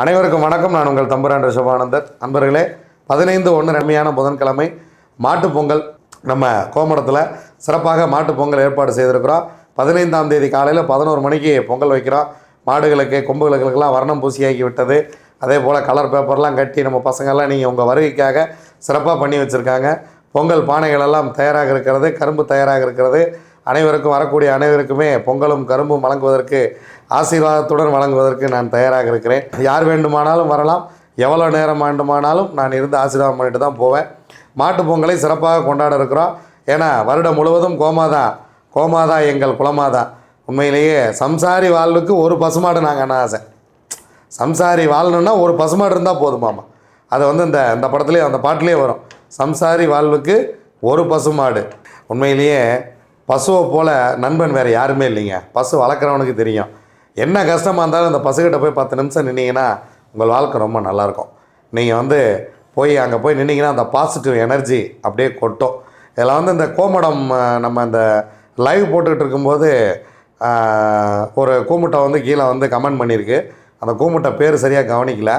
அனைவருக்கும் வணக்கம். நான் உங்கள் தம்புரான் ரிஷபானந்தர். அன்பர்களே, 15/1 நன்மையான புதன்கிழமை மாட்டுப் பொங்கல். நம்ம கோமடத்தில் சிறப்பாக மாட்டுப் பொங்கல் ஏற்பாடு செய்திருக்கிறோம். 15ஆம் தேதி காலையில் 11 மணிக்கு பொங்கல் வைக்கிறோம். மாடுகளுக்கு கொம்புகளுக்கெல்லாம் வர்ணம் பூசியாகி விட்டது. அதே போல் கலர் பேப்பர்லாம் கட்டி நம்ம பசங்கள்லாம் நீங்கள் உங்கள் வருகைக்காக சிறப்பாக பண்ணி வச்சுருக்காங்க. பொங்கல் பானைகள் எல்லாம் தயாராக இருக்கிறது. கரும்பு தயாராக இருக்கிறது. அனைவருக்கும் வரக்கூடிய அனைவருக்குமே பொங்கலும் கரும்பும் வழங்குவதற்கு ஆசீர்வாதத்துடன் வழங்குவதற்கு நான் தயாராக இருக்கிறேன். யார் வேண்டுமானாலும் வரலாம். எவ்வளோ நேரம் வேண்டுமானாலும் நான் இருந்து ஆசீர்வாதம் பண்ணிட்டு தான் போவேன். மாட்டுப் பொங்கலை சிறப்பாக கொண்டாட இருக்கிறோம். ஏன்னா வருடம் முழுவதும் கோமாதா எங்கள் குலமாதா. உண்மையிலேயே சம்சாரி வாழ்வுக்கு ஒரு பசுமாடு நாங்கள் என்ன ஆசை. சம்சாரி வாழணுன்னா ஒரு பசுமாடு இருந்தால் போதுமாமா. அது வந்து இந்த படத்துலேயே அந்த பாட்டிலே வரும். சம்சாரி வாழ்வுக்கு ஒரு பசுமாடு. உண்மையிலேயே பசுவை போல் நண்பன் வேறு யாருமே இல்லைங்க. பசு வளர்க்குறவனுக்கு தெரியும். என்ன கஷ்டமாக இருந்தாலும் அந்த பசுக்கிட்ட போய் 10 நிமிஷம் நின்னீங்கன்னா உங்கள் வாழ்க்கை ரொம்ப நல்லாயிருக்கும். நீங்கள் அங்கே போய் நின்னீங்கன்னா அந்த பாசிட்டிவ் எனர்ஜி அப்படியே கொட்டும். இதில் வந்து இந்த கோமடம் நம்ம இந்த லைவ் போட்டுக்கிட்டு இருக்கும்போது ஒரு கூமுட்டை வந்து கீழே வந்து கமெண்ட் பண்ணியிருக்கு. அந்த கூமுட்டை பேர் சரியாக கவனிக்கல.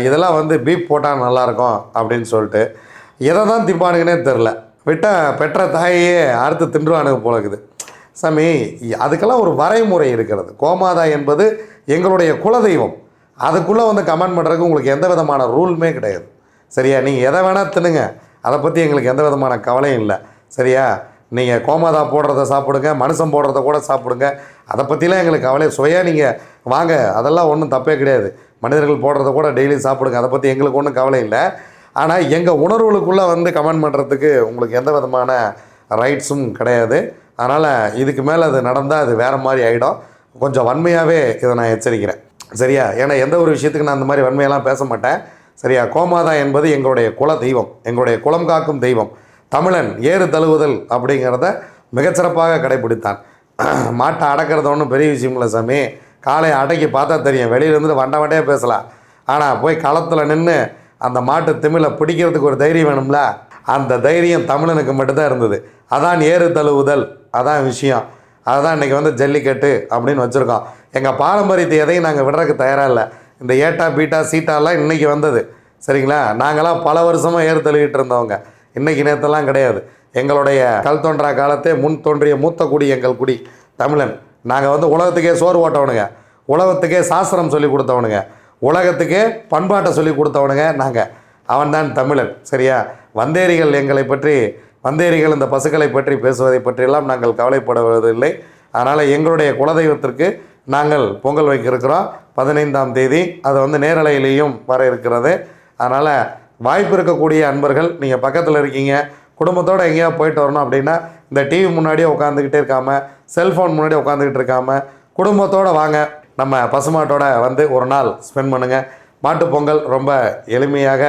இதெல்லாம் வந்து பீப் போட்டால் நல்லாயிருக்கும் அப்படின்னு சொல்லிட்டு எதை தான் திப்பானுங்கன்னே தெரில. விட்டால் பெற்ற தாயையே அறுத்து தின்றுவானுங்க போல இருக்குது. சாமி, அதுக்கெல்லாம் ஒரு வரைமுறை இருக்கிறது. கோமாதா என்பது எங்களுடைய குலதெய்வம். அதுக்குள்ளே வந்து கமெண்ட் பண்ணுறதுக்கு உங்களுக்கு எந்த விதமான ரூலுமே கிடையாது. சரியா? நீங்கள் எதை வேணால் தின்னுங்க. அதை பற்றி எங்களுக்கு எந்த விதமான கவலையும் இல்லை. சரியா? நீங்கள் கோமாதா போடுறத சாப்பிடுங்க, மனுஷன் போடுறத கூட சாப்பிடுங்க. அதை பற்றிலாம் எங்களுக்கு கவலை. நீங்கள் வாங்க, அதெல்லாம் ஒன்றும் தப்பே கிடையாது. மனிதர்கள் போடுறத கூட டெய்லி சாப்பிடுங்க. அதை பற்றி எங்களுக்கு ஒன்றும் கவலை இல்லை. ஆனால் எங்கள் உணர்வுகளுக்குள்ளே வந்து கமெண்ட் பண்ணுறதுக்கு உங்களுக்கு எந்த விதமான ரைட்ஸும் கிடையாது. அதனால் இதுக்கு மேலே அது நடந்தால் அது வேறு மாதிரி ஆகிடும். கொஞ்சம் வன்மையாகவே இதை நான் எச்சரிக்கிறேன். சரியா? ஏன்னா எந்த ஒரு விஷயத்துக்கு நான் அந்த மாதிரி வன்மையெல்லாம் பேச மாட்டேன். சரியா? கோமாதா என்பது எங்களுடைய குல தெய்வம், எங்களுடைய குலம் காக்கும் தெய்வம். தமிழன் ஏறு தழுவுதல் அப்படிங்கிறத மிகச்சிறப்பாக கடைபிடித்தான். மாட்டை அடக்கிறது ஒன்றும் பெரிய விஷயம் இல்லை சாமி. காலையை அடக்கி பார்த்தா தெரியும். வெளியிலேருந்து வண்டையாக பேசலாம். ஆனால் போய் களத்தில் நின்று அந்த மாட்டு திமிலை பிடிக்கிறதுக்கு ஒரு தைரியம் வேணும்ல. அந்த தைரியம் தமிழனுக்கு மட்டும்தான் இருந்தது. அதான் ஏறு தழுவுதல், அதான் விஷயம். அதுதான் இன்றைக்கி வந்து ஜல்லிக்கட்டு அப்படின்னு வச்சுருக்கோம். எங்கள் பாரம்பரியத்தை எதையும் நாங்கள் விடுறதுக்கு தயாராக இல்லை. இந்த ஏட்டா பீட்டா சீட்டாலாம் இன்றைக்கி வந்தது. சரிங்களா? நாங்களாம் பல வருஷமாக ஏறு தழுவிட்டு இருந்தவங்க. இன்றைக்கி நேரத்தெல்லாம் கிடையாது. எங்களுடைய கல் தோன்றா காலத்தே முன் தோன்றிய மூத்த குடி எங்கள் குடி தமிழன். நாங்கள் வந்து உலகத்துக்கே சோறு ஓட்டவனுங்க, உலகத்துக்கே சாஸ்திரம் சொல்லி கொடுத்தவனுங்க, உலகத்துக்கே பண்பாட்டை சொல்லி கொடுத்தவனுங்க நாங்கள். அவன்தான் தமிழன். சரியா? வந்தேரிகள் வந்தேரிகள் இந்த பசுக்களை பற்றி பேசுவதை பற்றியெல்லாம் நாங்கள் கவலைப்படுவதில்லை. அதனால் எங்களுடைய குலதெய்வத்திற்கு நாங்கள் பொங்கல் வைக்க இருக்கிறோம் 15ஆம் தேதி. அது வந்து நேரலையிலையும் வர இருக்கிறது. அதனால் வாய்ப்பு இருக்கக்கூடிய அன்பர்கள், நீங்கள் பக்கத்தில் இருக்கீங்க, குடும்பத்தோடு எங்கேயா போயிட்டு வரணும் அப்படின்னா இந்த டிவி முன்னாடியே உட்காந்துக்கிட்டே இருக்காமல், செல்ஃபோன் முன்னாடியே உட்காந்துக்கிட்டு இருக்காமல் குடும்பத்தோடு வாங்க. நம்ம பசுமாட்டோட வந்து ஒரு நாள் ஸ்பெண்ட் பண்ணுங்கள். மாட்டுப் பொங்கல் ரொம்ப எளிமையாக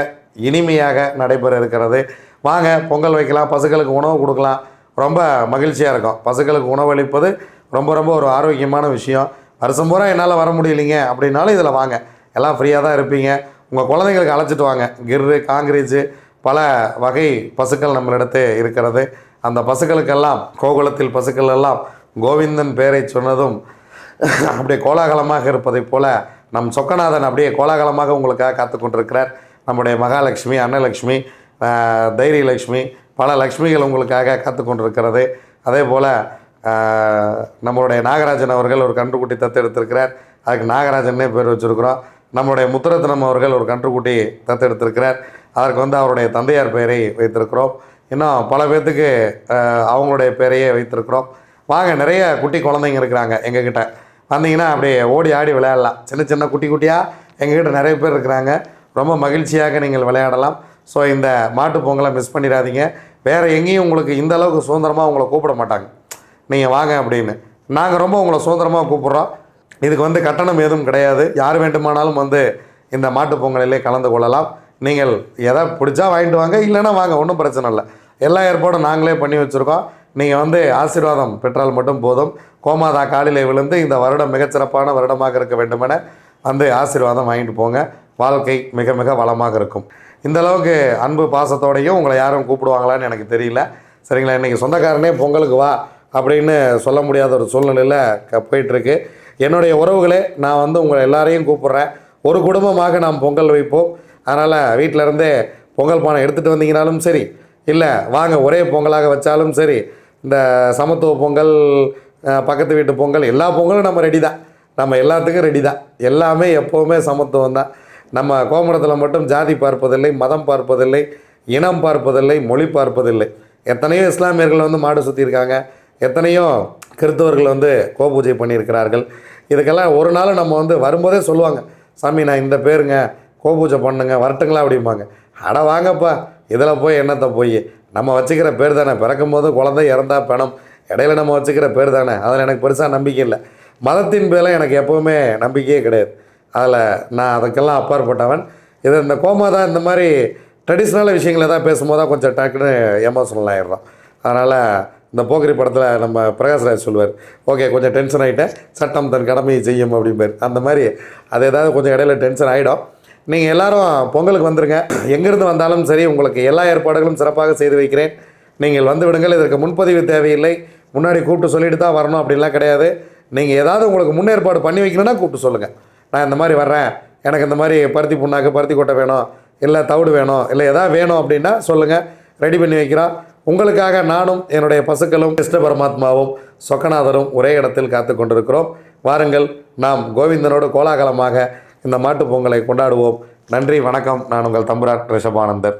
இனிமையாக நடைபெற இருக்கிறது. வாங்க, பொங்கல் வைக்கலாம், பசுக்களுக்கு உணவு கொடுக்கலாம். ரொம்ப மகிழ்ச்சியாக இருக்கும். பசுக்களுக்கு உணவளிப்பது ரொம்ப ரொம்ப ஒரு ஆரோக்கியமான விஷயம். வருஷம் பூரா என்னால் வர முடியலைங்க அப்படின்னாலும் இதில் வாங்க. எல்லாம் ஃப்ரீயாக தான் இருப்பீங்க. உங்கள் குழந்தைங்களுக்கு அழைச்சிட்டு வாங்க. கிர்ரு, காங்கிரீஜு, பல வகை பசுக்கள் நம்மளிடத்து இருக்கிறது. அந்த பசுக்களுக்கெல்லாம் கோகுலத்தில் பசுக்கள் எல்லாம் கோவிந்தன் பெயரை சொன்னதும் அப்படியே கோலாகலமாக இருப்பதைப் போல் நம் சொக்கநாதன் அப்படியே கோலாகலமாக உங்களுக்காக காத்து கொண்டிருக்கிறார். நம்முடைய மகாலட்சுமி, அன்னலக்ஷ்மி, தைரியலக்ஷ்மி, பல லக்ஷ்மிகள் உங்களுக்காக காத்து கொண்டிருக்கிறது. அதே போல் நம்மளுடைய நாகராஜன் அவர்கள் ஒரு கன்றுக்குட்டி தத்தெடுத்திருக்கிறார். அதுக்கு நாகராஜன்னே பேர் வச்சுருக்கிறோம். நம்முடைய முத்துரத்னம் அவர்கள் ஒரு கன்றுக்குட்டி தத்தெடுத்திருக்கிறார். அதற்கு வந்து அவருடைய தந்தையார் பெயரை வைத்திருக்கிறோம். இன்னும் பல பேர்த்துக்கு அவங்களுடைய பெயரையே வைத்திருக்கிறோம். வாங்க, நிறைய குட்டி குழந்தைங்க இருக்கிறாங்க எங்ககிட்ட. வந்தீங்கன்னா அப்படியே ஓடி ஆடி விளையாடலாம். சின்ன சின்ன குட்டியாக எங்ககிட்ட நிறைய பேர் இருக்கிறாங்க. ரொம்ப மகிழ்ச்சியாக நீங்கள் விளையாடலாம். ஸோ இந்த மாட்டுப் பொங்கலை மிஸ் பண்ணிடாதீங்க. வேறு எங்கேயும் உங்களுக்கு இந்த அளவுக்கு சுதந்திரமாக உங்களை கூப்பிட மாட்டாங்க. நீங்கள் வாங்க அப்படின்னு. நாங்கள் ரொம்ப உங்களை சுதந்திரமாக கூப்பிட்றோம். இதுக்கு வந்து கட்டணம் எதுவும் கிடையாது. யார் வேண்டுமானாலும் வந்து இந்த மாட்டுப் பொங்கலிலே கலந்து கொள்ளலாம். நீங்கள் எதை பிடிச்சா வாங்கிட்டு வாங்க, இல்லைன்னா வாங்க, ஒன்றும் பிரச்சனை இல்லை. எல்லா ஏற்பாடும் நாங்களே பண்ணி வச்சுருக்கோம். நீங்கள் வந்து ஆசீர்வாதம் பெற்றால் மட்டும் போதும். கோமாதா காலிலே விழுந்து இந்த வருடம் மிகச்சிறப்பான வருடமாக இருக்க வேண்டுமென வந்து ஆசீர்வாதம் வாங்கிட்டு போங்க. வாழ்க்கை மிக மிக வளமாக இருக்கும். இந்த அளவுக்கு அன்பு பாசத்தோடையும் உங்களை யாரும் கூப்பிடுவாங்களான்னு எனக்கு தெரியல. சரிங்களா? இன்றைக்கி சொந்தக்காரனே பொங்கலுக்கு வா அப்படின்னு சொல்ல முடியாத ஒரு சூழ்நிலையில் போயிட்டுருக்கு. என்னுடைய உறவுகளே, நான் வந்து உங்களை எல்லாரையும் கூப்பிட்றேன். ஒரு குடும்பமாக நாம் பொங்கல் வைப்போம். அதனால் வீட்டில் இருந்தே பொங்கல் பானை எடுத்துகிட்டு வந்தீங்கனாலும் சரி, இல்லை வாங்க ஒரே பொங்கலாக வச்சாலும் சரி, இந்த சமத்துவ பொங்கல், பக்கத்து வீட்டு பொங்கல், எல்லா பொங்கலும் நம்ம ரெடி தான். நம்ம எல்லாத்துக்கும் ரெடி தான். எல்லாமே எப்போவுமே சமத்துவம் தான். நம்ம கோமரத்தில் மட்டும் ஜாதி பார்ப்பதில்லை, மதம் பார்ப்பதில்லை, இனம் பார்ப்பதில்லை, மொழி பார்ப்பதில்லை. எத்தனையோ இஸ்லாமியர்கள் வந்து மாடு சுற்றியிருக்காங்க, எத்தனையோ கிறிஸ்தவர்கள் வந்து கோபூஜை பண்ணியிருக்கிறார்கள். இதுக்கெல்லாம் ஒரு நாள் நம்ம வந்து வரும்போதே சொல்லுவாங்க, சாமி நான் இந்த பேருங்க, கோபூஜை பண்ணுங்க, வரட்டுங்களா அப்படிம்பாங்க. அட வாங்கப்பா, இதில் போய் என்னத்தை போய், நம்ம வச்சுக்கிற பேர் தானே, பிறக்கும் போது குழந்தை இறந்தா பணம், இடையில நம்ம வச்சுக்கிற பேர் தானே, அதில் எனக்கு பெருசாக நம்பிக்கை இல்லை. மதத்தின் பேரில் எனக்கு எப்போவுமே நம்பிக்கையே கிடையாது. அதில் நான் அதுக்கெல்லாம் அப்பாற்பட்டவன். இது இந்த கோமாதான் இந்த மாதிரி ட்ரெடிஷ்னலான விஷயங்கள் எதாவது பேசும்போது தான் கொஞ்சம் டக்குன்னு எமோஷனல் ஆகிடுறோம். அதனால் இந்த போக்கிரி படத்தில் நம்ம பிரகாஷ்ராஜ் சொல்லுவார், ஓகே கொஞ்சம் டென்ஷன் ஆகிட்டேன், சட்டம் தன் கடமையை செய்யும் அப்படிம்பார். அந்த மாதிரி அது ஏதாவது கொஞ்சம் இடையில டென்ஷன் ஆகிடும். நீங்கள் எல்லோரும் பொங்கலுக்கு வந்துடுங்க. எங்கேருந்து வந்தாலும் சரி, உங்களுக்கு எல்லா ஏற்பாடுகளும் சிறப்பாக செய்து வைக்கிறேன். நீங்கள் வந்து விடுங்கள். இதற்கு முன்பதிவு தேவையில்லை. முன்னாடி கூப்பிட்டு சொல்லிட்டு தான் வரணும் அப்படின்லாம் கிடையாது. நீங்கள் ஏதாவது உங்களுக்கு முன்னேற்பாடு பண்ணி வைக்கணும்னா கூப்பிட்டு சொல்லுங்கள். நான் இந்த மாதிரி வர்றேன், எனக்கு இந்த மாதிரி பருத்தி புண்ணாக்கு, பருத்தி கொட்டை வேணும், இல்லை தவிடு வேணும், இல்லை எதாவது வேணும் அப்படின்னா சொல்லுங்கள், ரெடி பண்ணி வைக்கிறோம். உங்களுக்காக நானும் என்னுடைய பசுக்களும் கிருஷ்ண பரமாத்மாவும் சொக்கநாதரும் ஒரே இடத்தில் காத்து கொண்டிருக்கிறோம். வாருங்கள், நாம் கோவிந்தனோடு கோலாகலமாக இந்த மாட்டுப் பொங்கலை கொண்டாடுவோம். நன்றி, வணக்கம். நான் உங்கள் தம்புரான் ரிஷபானந்தர்.